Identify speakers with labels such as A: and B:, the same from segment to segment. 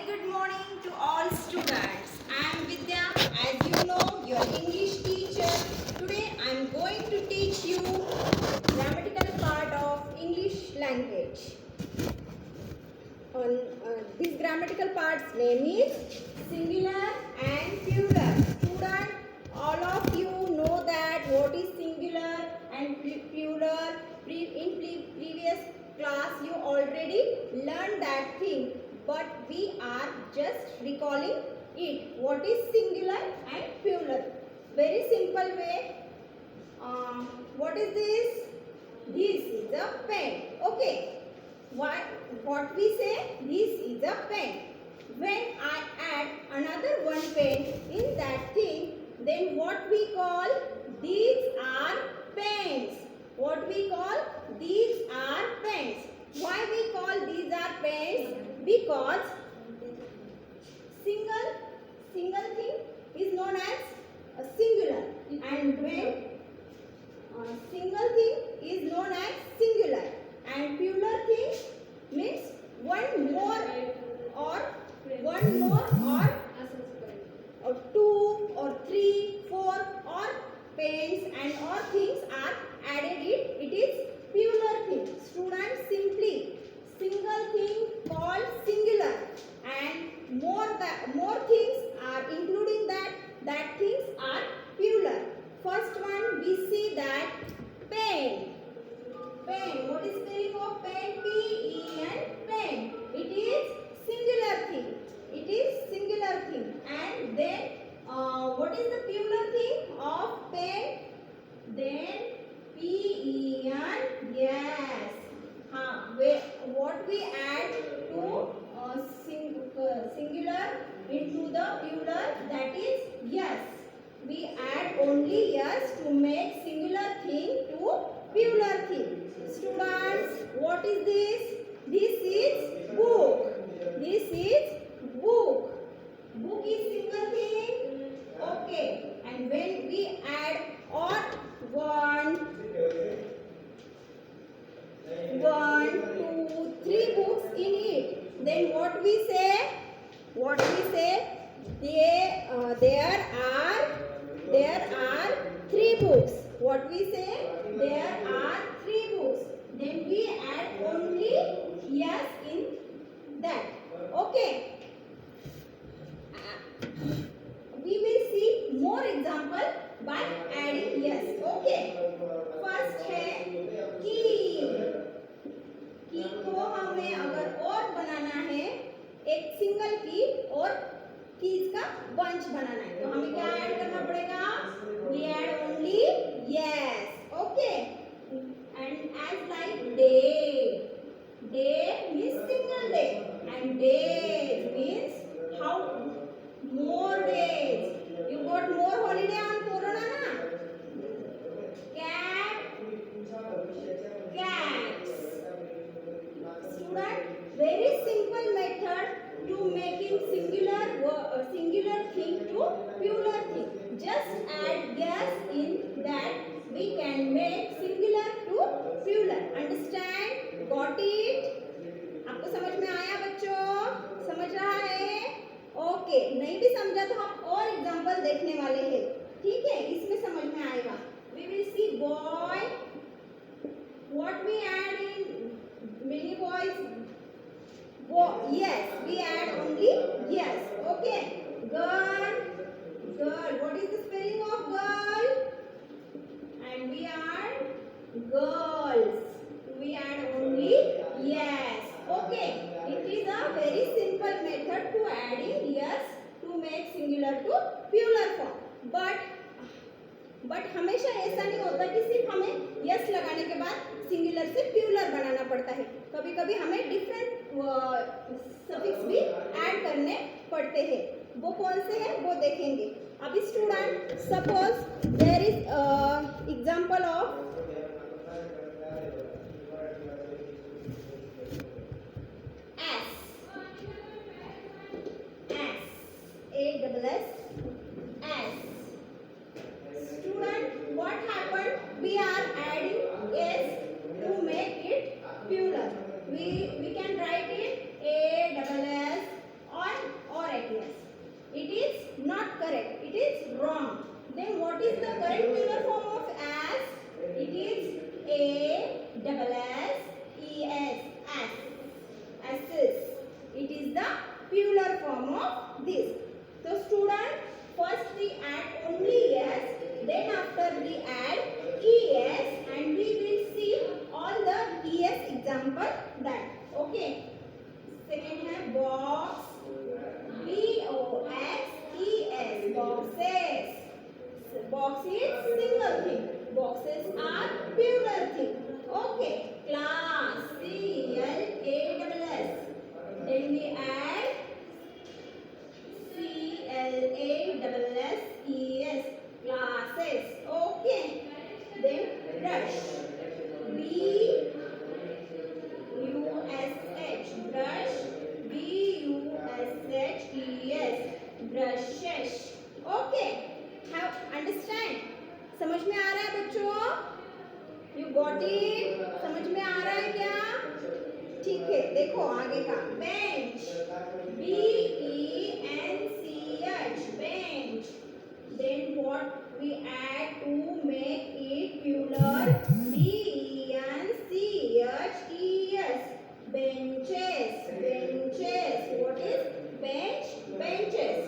A: good morning to all students. I am Vidya, as you know, your English teacher. Today I am going to teach you grammatical part of English language. This grammatical part's name is singular and plural. Student, all of you know that what is singular and plural. In previous class you already learned that thing, but we are just recalling it. What is singular and plural? Very simple way. What is this? This is a pen. Okay. What we say? This is a pen. When I add another one pen in that thing, then what we call? These are pens. What we call? These are pens. Why we call these are pens? Because single thing is known as a singular, and when single thing is known as singular, and plural thing means one more or two or three, four or pens and or things are added it is plural thing. Students, simply single thing called singular, and more things are including that things are plural. First one we see that pen. What is spelling of pen? P-E-N, pen. It is singular thing. And then what is the plural thing of pen? Then P-E-N, yes. What we add to singular into the plural, that is yes. We add only yes to make singular thing to plural thing. Students, what is this? This is book. Book is single thing. Okay. And when we add or one, two, three books in it, then what we say? There are three books. What we say? There are three books. Then we add only yes in that. Okay. We will see more example by adding yes. Okay. First है की को हमें अगर और बनाना है, एक single की और कीज का बंच बनाना है, तो हमें क्या ऐड करना पड़ेगा? We add only yes. Okay. And as like day means single day, and days means how more days. You got more holiday on Corona na? Cats. Student, very simple method to making singular thing to plural thing. Just add yes in that, we can make singular to plural. Understand? Got it? आपको समझ में आया बच्चों? समझ रहा है? Okay. नहीं भी समझा तो हम और एग्जांपल देखने वाले हैं. ठीक है? इसमें समझ में आएगा. We will see boy. What we add in many boys? Yes, we add only yes. Okay. Girl. What is the spelling of girl? And we add girls. We add only yes. Okay. It is a very simple method to adding yes to make singular to plural form. But हमेशा ऐसा नहीं होता कि सिर्फ हमें yes लगाने के बाद सिंगुलर से प्लूरल बनाना पड़ता है. कभी कभी हमें डिफरेंट सफिक्स भी ऐड करने पड़ते हैं. वो कौन से हैं वो देखेंगे. अभी student, suppose there is example of S. Student, what happened? We are adding S to make it plural. We can write it A double S, or the plural form of this. So student, first we add only s, then after we add es, and we will see all the es example that. Okay. Second है box, boxes, boxes. Box is single thing. Boxes are plural thing. Okay. Class, CLASS. Then we add CLASSES. Classes. Okay. Then brush. BUSH. Brush. BUSHES. Brushes. Okay. Have understand? समझ में आ रहा है बच्चों? You got it? समझ में आ रहा है क्या? ठीक है, देखो आगे का bench, BENCH, bench. Then what we add to make it plural? BENCHES, benches, benches. What is bench? Benches.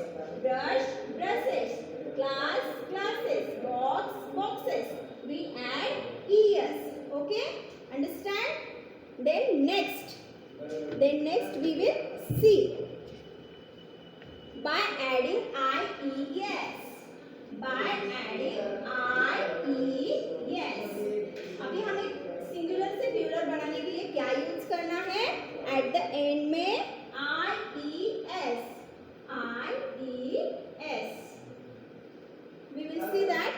A: Brush, brushes. Class, classes. Box, boxes. We add es. Okay, understand? Then next we will see by adding ies. By adding ies. अभी हमें singular से plural बनाने के लिए क्या use करना है? At the end में ies. We will see that.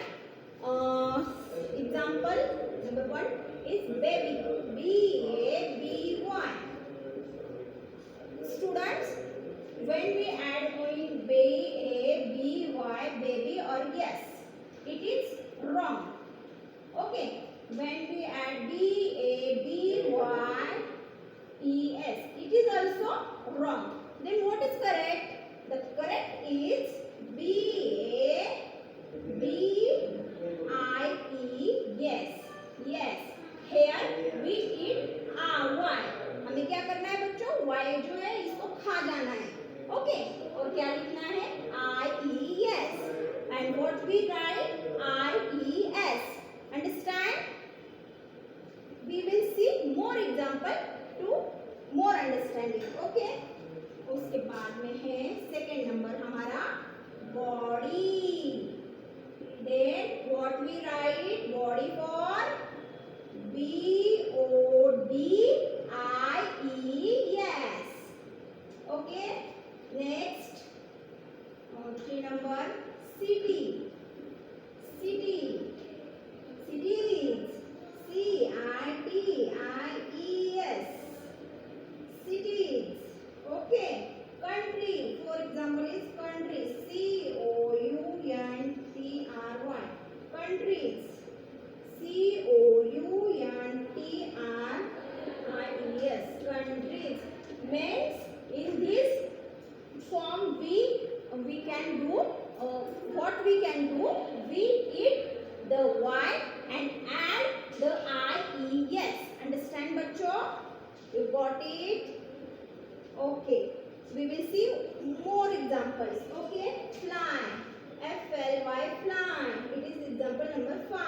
A: Example number 1 is baby. BABY. Students, when we add only BABY, baby or yes, it is wrong. Okay. When we add BABYES, it is also wrong. Then what is correct? The correct is BABIE, yes. Here we eat y. हमें क्या करना है बच्चों? y जो है इसको खा जाना है. ओके, और क्या लिखना है? IES. And what we write? IES. Understand? We will see more example to more understanding. Okay. उसके बाद में है सेकेंड नंबर हमारा body. Then what we write? Body for BODIES. Okay. Next, 3 number city. Cities. CITIES. Cities. Okay. Country. For example, is country. COUNTRY. Countries. COUNTRIES. Countries. Means in this form we can do what we can do. We eat the y and add the IES. Understand बच्चों? You got it? Okay. We will see more examples. Okay. Fly. FLY, fly. It is example number 5.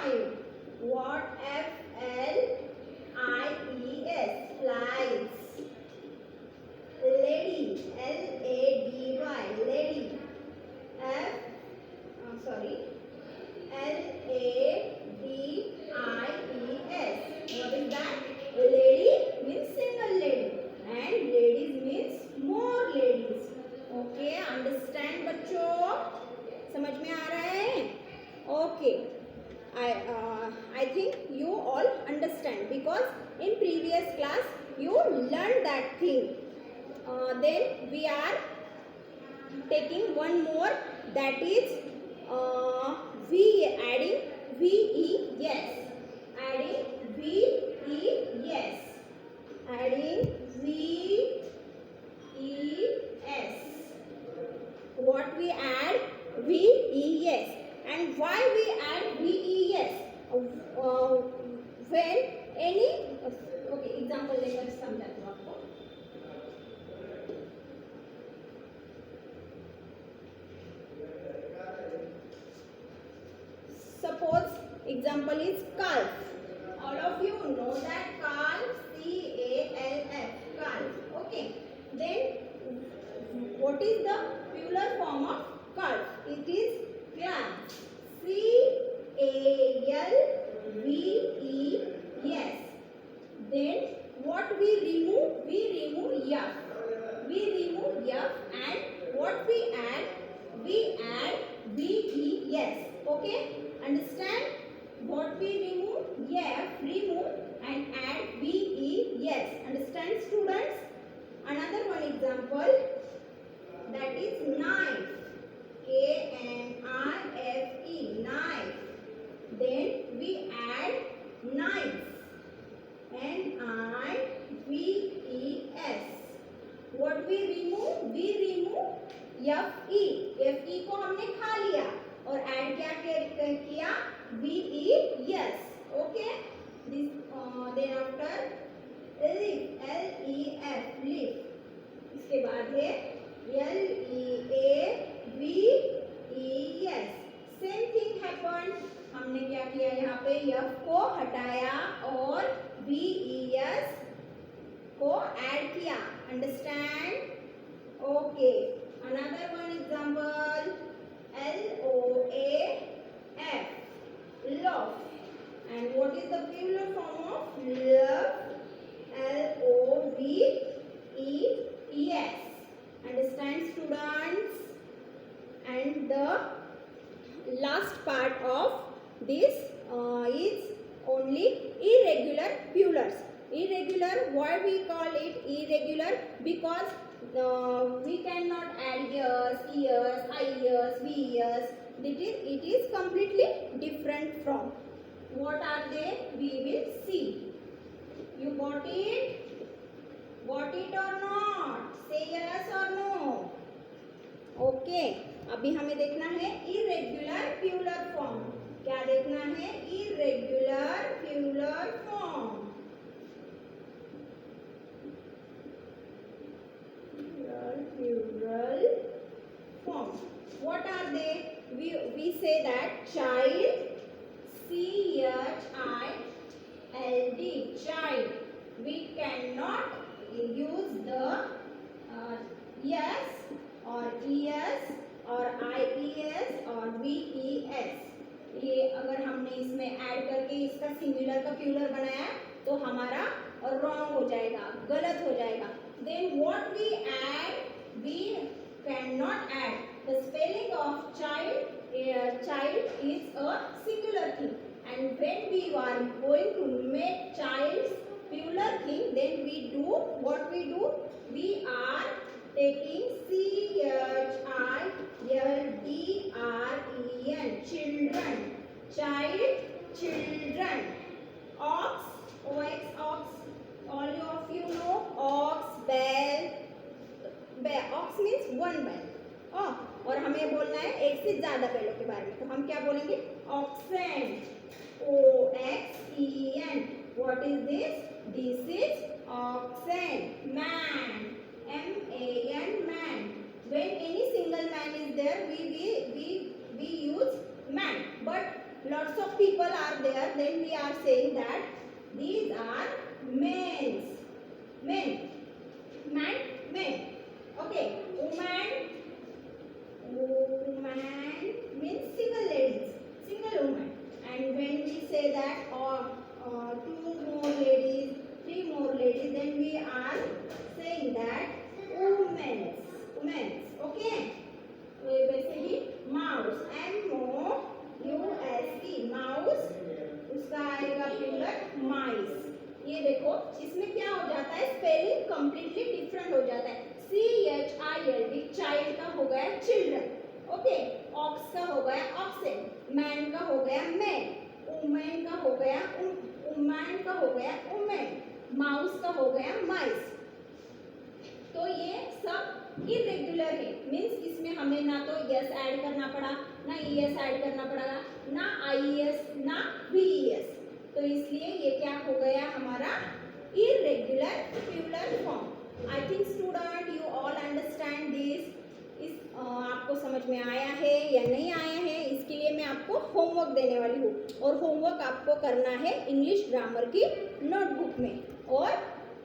A: What? FLIES, flies. Lady. LADY, lady. LADIES. What is that? Lady means single lady and ladies means more ladies. Okay, understand बच्चों? समझ में आ रहा है? Okay. I think you all understand because in previous class you learned that thing. Then we are taking one more, that is adding VES. Adding VES. Adding VES. What we add? VES. And why we add VES? When any okay, example लेकर समझाती हूँ आपको. Example is calf. All of you know that calf, calf, calf. Okay. Then what is the plural form of calf? It is calf. Calves. Then what we remove? We remove f. We remove f, and what we add? We add ves. Okay? Understand? What we remove? F, remove, and add ves. Understand, students? Another one example, that is knife. Knife. Knife. Then we add knives. Nives. What we remove? We remove fe. Fe को हमने खा लिया और add क्या किया? ves. Okay. This then after leaf. Lef. Leaf. इसके बाद है leaves. Same thing happened. हमने क्या किया? यहाँ पे f को हटाया और ves को ऐड किया. Understand? Okay. Another one example, loaf. Loaf. And what is the plural form of loaf? Loves. Understand, students? And the last part of this is only irregular plurals. Irregular, why we call it irregular? Because we cannot add ears, ves. It is completely different from. What are they? We will see. You got it? Got it or not? Say yes or no. Okay. अभी हमें देखना है irregular plural form. क्या देखना है? Irregular plural form. Plural form. What are they? We say that child, child. Child. We cannot use the yes or es or ies or ves. ये अगर हमने इसमें ऐड करके इसका सिंगुलर का प्लूरल बनाया तो हमारा रॉन्ग हो जाएगा, गलत हो जाएगा. Then what we add? We cannot add. The spelling of child is a singular thing, and when we are going to make child's plural thing, then we do what we do? We are taking children, children, child, children. Ox, ox. All of you know ox, bell. Ox means one bell. और हमें बोलना है एक से ज्यादा बैलों के बारे में, तो हम क्या बोलेंगे? Oxen. Oxen. What is this? This is oxen. Man. Man. When any single man is there, we use man. But lots of people are there, then we are saying that these are men. Men. Okay. Woman means single ladies, single woman. And when we say that two more ladies, three more ladies, then we are saying that women's. Okay. वैसे ही mouse, mouse, mouse, उसका आएगा plural mice. ये देखो इसमें क्या हो जाता है? स्पेलिंग कंप्लीटली डिफरेंट हो जाता है. child, चाइल्ड का हो गया चिल्ड्रन. ओके. ऑक्स का हो गया ऑक्सेन. मैन का हो गया मैन. वुमेन का हो गया वुमन का हो गया वुमेन. माउस का हो गया माइस. तो ये सब इरेगुलर है. मीन्स इसमें हमें ना तो यस ऐड करना पड़ा, ना ईएस ऐड करना पड़ा, ना आईएस, ना वीएस. तो इसलिए ये क्या हो गया हमारा? irregular plural form. I think student you all understand this. आपको समझ में आया है या नहीं आया है, इसके लिए मैं आपको होमवर्क देने वाली हूँ और होमवर्क आपको करना है इंग्लिश ग्रामर की नोटबुक में और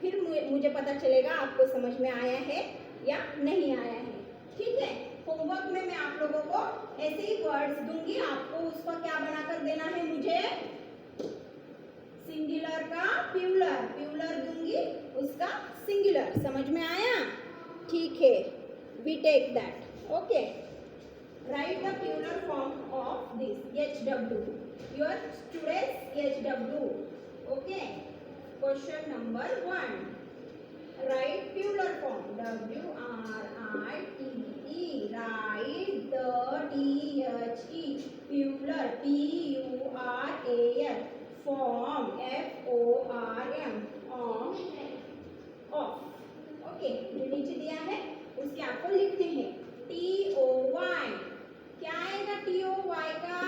A: फिर मुझे पता चलेगा आपको समझ में आया है या नहीं आया है। ठीक है, होमवर्क में मैं आप लोगों को ऐसे ही वर्ड्स दूंगी, आपको उसका क्या बनाकर देना है, मुझे सिंगुलर का प्लूरल, प्लूरल दूंगी उसका सिंगुलर। समझ में आया? ठीक है, we take that. Okay, right the plural form of this HW, your students HW। Okay, question number 1, write plural form WRITE, write the THE plural PURAL form FORM of। Okay, जो नीचे दिया है उसके आपको लिखने हैं TOY। क्या आएगा TOY का?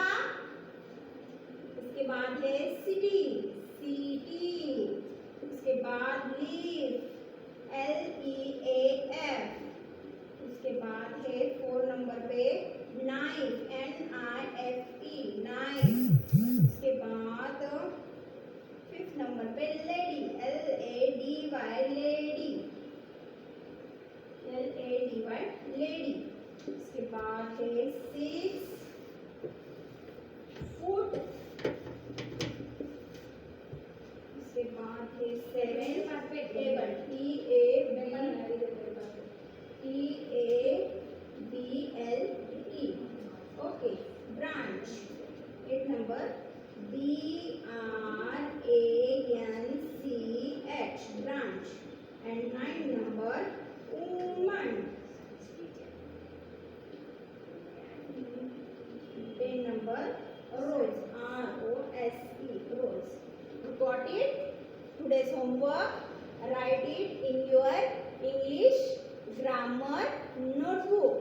A: उसके बाद है सिटी, सिटी। उसके बाद लीफ, LEAF। उसके बाद है 4 नंबर पे नाइफ, NIFE, नाइफ। उसके बाद 5th नंबर पे lady, LADY, lady, LADY, lady. उसके बाद है 6 फुट। उसके बाद है 7 table, TABLE। Okay, branch 8 number BRANCH, branch. And 9 number woman. 10 number rose, ROSE, rose. Got it? Today's homework, write it in your English grammar notebook.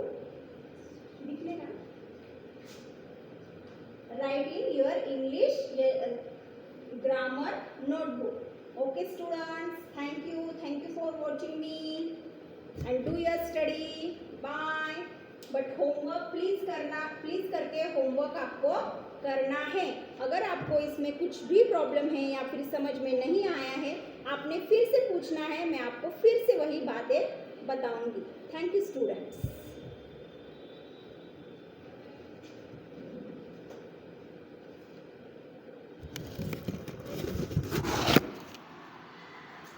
A: दिखलेगा? Write in your English grammar notebook. Okay students, thank you for watching me and do your study. Bye. But homework please करके homework आपको करना है। अगर आपको इसमें कुछ भी problem है या फिर समझ में नहीं आया है, आपने फिर से पूछना है, मैं आपको फिर से वही बातें बताऊंगी। Thank you students.